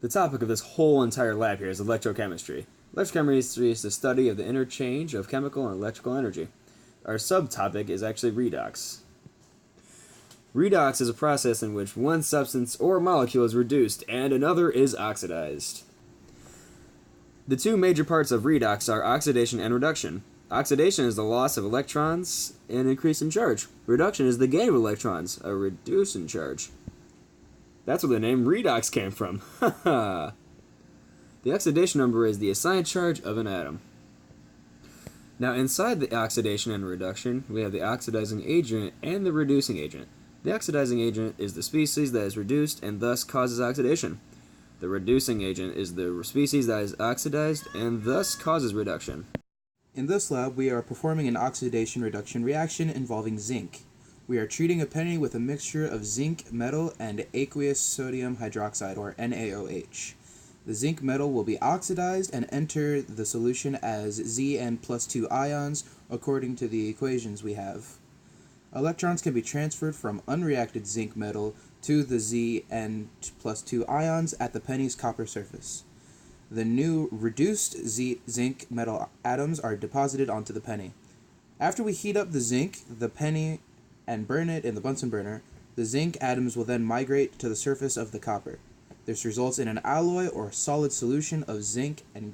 The topic of this whole entire lab here is electrochemistry. Electrochemistry is the study of the interchange of chemical and electrical energy. Our subtopic is actually redox. Redox is a process in which one substance or molecule is reduced and another is oxidized. The two major parts of redox are oxidation and reduction. Oxidation is the loss of electrons and increase in charge. Reduction is the gain of electrons, a reduce in charge. That's where the name redox came from. The oxidation number is the assigned charge of an atom. Now inside the oxidation and reduction, we have the oxidizing agent and the reducing agent. The oxidizing agent is the species that is reduced and thus causes oxidation. The reducing agent is the species that is oxidized and thus causes reduction. In this lab, we are performing an oxidation-reduction reaction involving zinc. We are treating a penny with a mixture of zinc metal and aqueous sodium hydroxide, or NaOH. The zinc metal will be oxidized and enter the solution as Zn+2 ions according to the equations we have. Electrons can be transferred from unreacted zinc metal to the Zn+2 ions at the penny's copper surface. The new reduced zinc metal atoms are deposited onto the penny. After we heat up the zinc, the penny, and burn it in the Bunsen burner, the zinc atoms will then migrate to the surface of the copper. This results in an alloy or solid solution of zinc and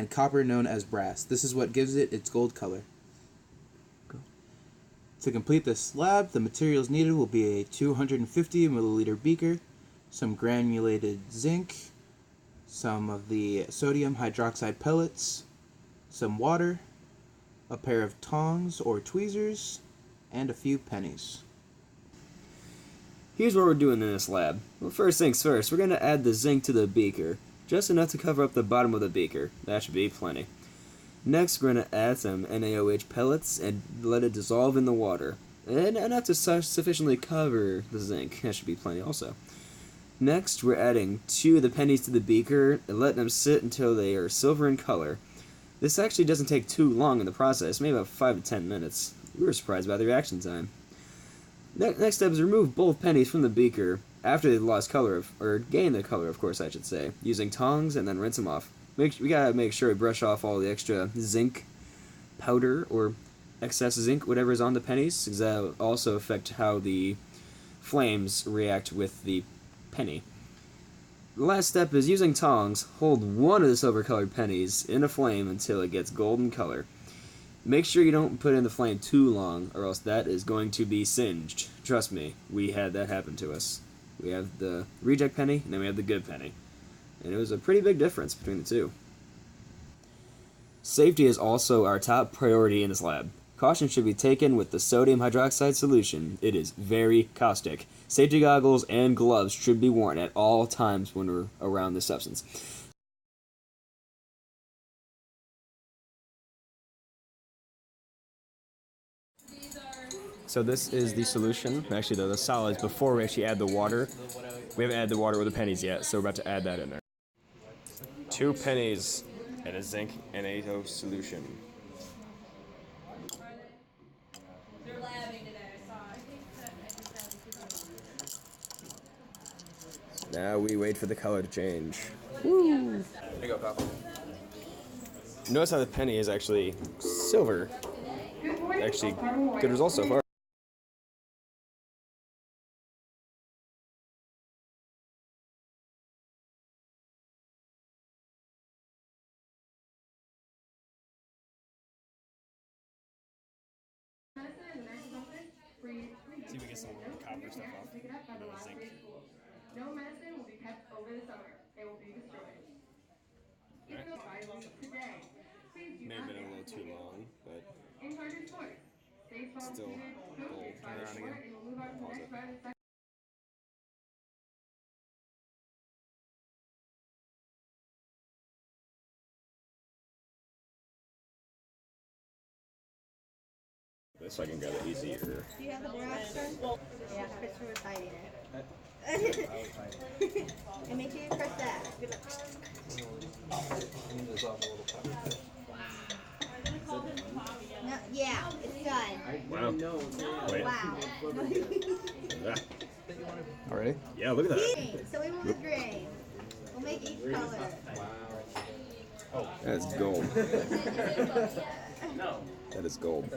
copper known as brass. This is what gives it its gold color. To complete this lab, the materials needed will be a 250 milliliter beaker, some granulated zinc, some of the sodium hydroxide pellets, some water, a pair of tongs or tweezers, and a few pennies. Here's what we're doing in this lab. Well, first things first, we're going to add the zinc to the beaker, just enough to cover up the bottom of the beaker. That should be plenty. Next, we're going to add some NaOH pellets and let it dissolve in the water, and enough to sufficiently cover the zinc. That should be plenty also. Next, we're adding 2 of the pennies to the beaker and letting them sit until they are silver in color. This actually doesn't take too long in the process, maybe about 5 to 10 minutes. We were surprised by the reaction time. Next step is remove both pennies from the beaker after they've lost color, or gained the color, of course I should say, using tongs, and then rinse them off. We gotta make sure we brush off all the extra zinc powder or excess zinc, whatever is on the pennies, because that will also affect how the flames react with the penny. The last step is using tongs, hold one of the silver colored pennies in a flame until it gets golden color. Make sure you don't put in the flame too long, or else that is going to be singed. Trust me, we had that happen to us. We have the reject penny, and then we have the good penny. And it was a pretty big difference between the two. Safety is also our top priority in this lab. Caution should be taken with the sodium hydroxide solution. It is very caustic. Safety goggles and gloves should be worn at all times when we're around this substance. So this is the solution, actually the solids, before we actually add the water. We haven't added the water or the pennies yet, so we're about to add that in there. 2 pennies and a zinc NaOH solution. Now we wait for the color to change. Woo! There you go, Papa. Notice how the penny is actually silver. Actually, good results so far. See if we get some copper stuff off. Zinc. No medicine will be kept over the summer. It will be destroyed. May have been a little too long, but still gold. Turn around again. Pause it. So I can grab it easier. Do you have a Xerox, sir? Yeah, Christopher was hiding it. And make sure you press that. Good luck. No, yeah, it's done. Wow. Wait. Wow. Already? Yeah, look at that. Green. So we want the green. We'll make each color. That's gold. That is gold.